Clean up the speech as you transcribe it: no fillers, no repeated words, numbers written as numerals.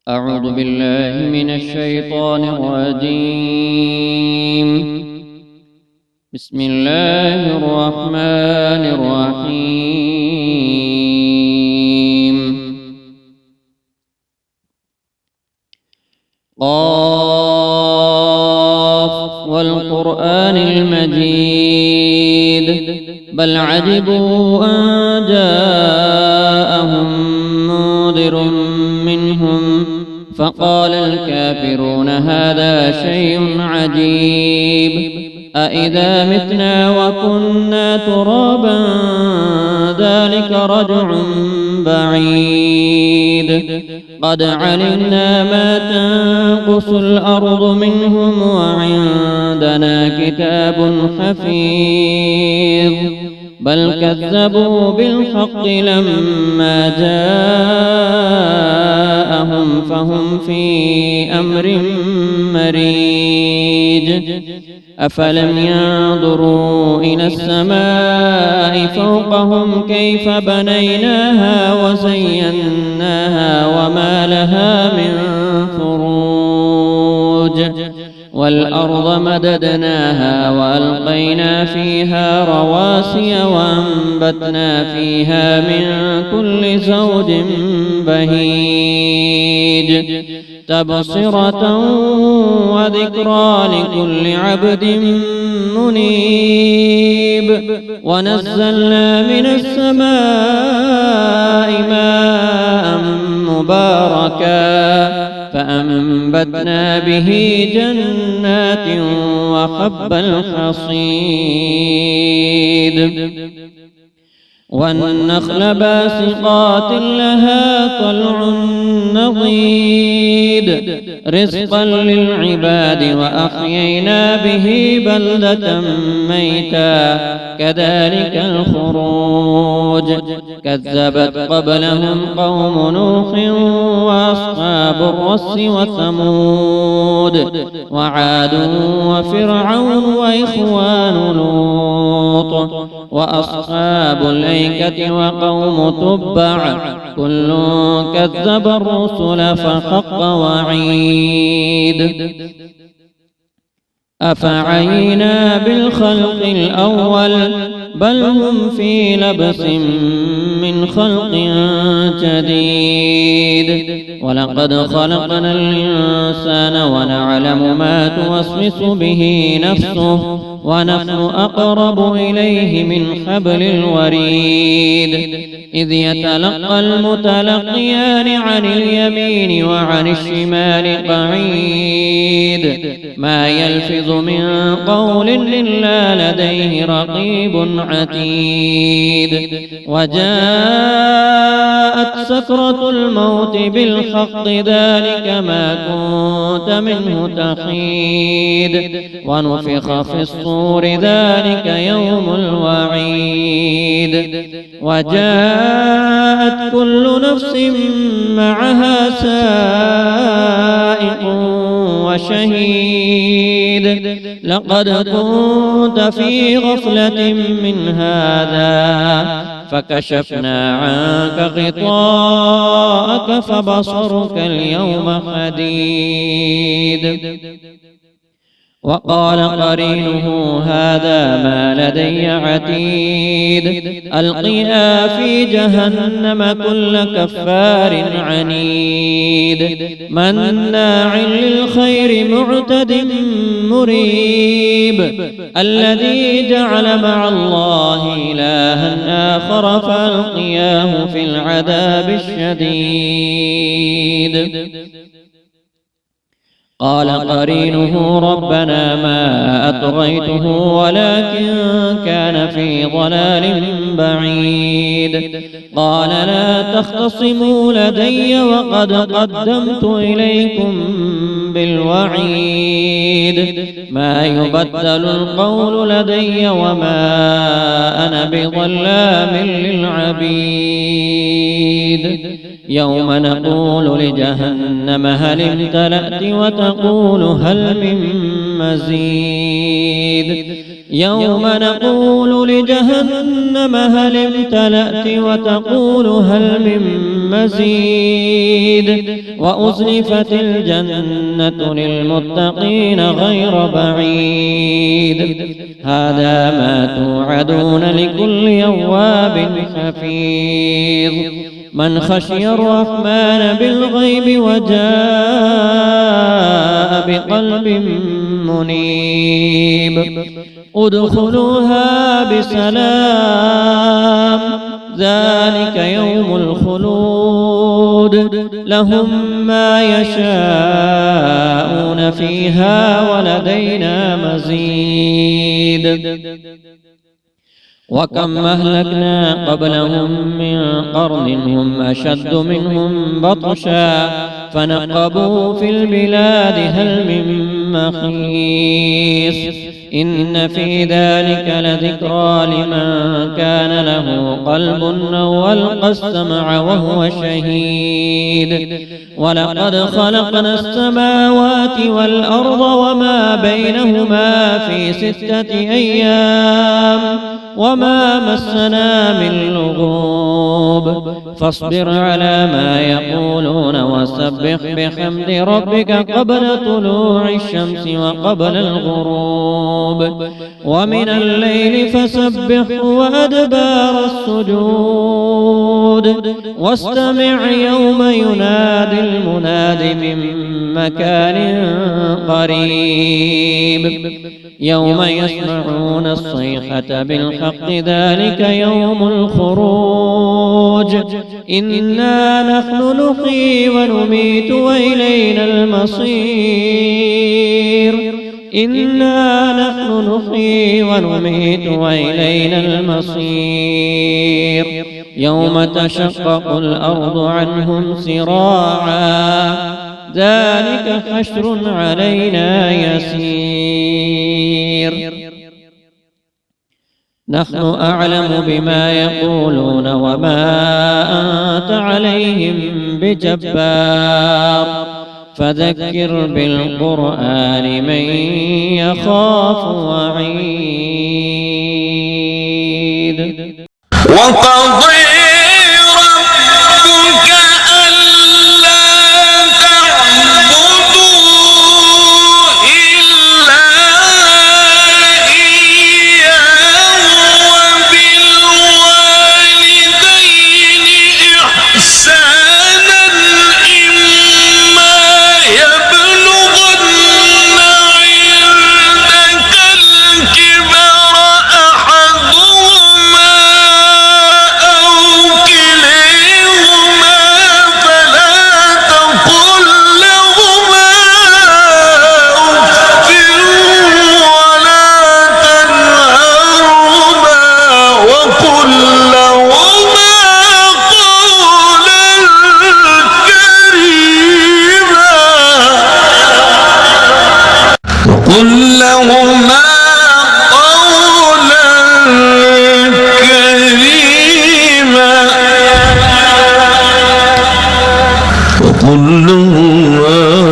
أعوذ بالله من الشيطان الرجيم. بسم الله الرحمن الرحيم. قاف والقرآن المجيد بل عجبوا أن جاءهم منذر منهم فقال الكافرون هذا شيء عجيب أإذا متنا وكنا ترابا ذلك رجع بعيد قد علمنا ما تنقص الأرض منهم وعندنا كتاب حفيظ بل كذبوا بالحق لما جاءهم فهم في أمر مريج أفلم ينظروا إلى السماء فوقهم كيف بنيناها وزيناها وما لها من فروج والأرض مددناها وألقينا فيها رواسي وأنبتنا فيها من كل زوج بهيج تبصرة وذكرى لكل عبد منيب ونزلنا من السماء ماء مباركا فأنبتنا به جنات وحب الحصيد والنخل باسقات لها طلع نضيد رزقا للعباد وأحيينا به بلدة ميتا كذلك الخروج كذبت قبلهم قوم نوح وأصحاب الرس وثمود وعاد وفرعون وإخوان لوط وأصحاب الأيكة وقوم تبع كل كذب الرسل فحق وعيد أفعينا بالخلق الأول بل هم في لبس من خلق جديد ولقد خلقنا الإنسان ونعلم ما توسوس به نفسه ونحن أقرب إليه من حبل الوريد إذ يتلقى المتلقيان عن اليمين وعن الشمال قعيد ما يلفظ من قول إلا لديه رقيب عتيد وجاءت سكرة الموت بالحق ذلك ما كنت منه تحيد ونفخ في الصور ذلك يوم الوعيد وجاءت كل نفس معها سائق وشهيد لقد كنت في غفلة من هذا فكشفنا عنك غطاءك فبصرك اليوم حديد وقال قرينه هذا ما لدي عتيد ألقيا في جهنم كل كفار عنيد مناع للخير معتد مريب الذي جعل مع الله إلها آخر فألقياه في العذاب الشديد قال قرينه ربنا ما أطغيته ولكن كان في ضلال بعيد قال لا تختصموا لدي وقد قدمت إليكم بالوعيد ما يبدل القول لدي وما أنا بظلام للعبيد يوم نقول لجهنم هل امتلأت وتقول هل من مزيد يوم نقول لجهنم هل امتلأت وتقول هل من مزيد وأزلفت الجنة للمتقين غير بعيد هذا ما توعدون لكل أواب حفيظ من خشي الرحمن بالغيب وجاء بقلب منيب ادخلوها بسلام ذلك يوم الخلود لهم ما يشاءون فيها ولدينا مزيد وكم أهلكنا قبلهم من قرن هم أشد منهم بطشا فنقبوا في البلاد هل من محيص إن في ذلك لذكرى لمن كان له قلب أو ألقى السمع وهو شهيد ولقد خلقنا السماوات والأرض وما بينهما في 6 أيام وما مسنا من لغوب فاصبر على ما يقولون وسبح بحمد ربك قبل طلوع الشمس وقبل الغروب ومن الليل فسبح وأدبار السجود واستمع يوم ينادي المناد من مكان قريب يوم يسمعون الصيحة بالحق ذلك يوم الخروج إنا نحن نحيي ونميت وإلينا المصير إنا نحن نحيي ونميت وإلينا المصير يوم تشقق الأرض عنهم سراعا ذلك حشر علينا يسير نحن أعلم بما يقولون وما أنت عليهم بجبار فذكر بالقرآن من يخاف وعيد وقضي ربك ألا تعبدوا إلا إياه وبالوالدين إحسانا إما يبلغن عندك الكبر أحدهما أو كليهما فلا تقل لهما أف ولا تنهرهما وقل لهما قولا كريما وقل لهما قولا كريما وقل لهما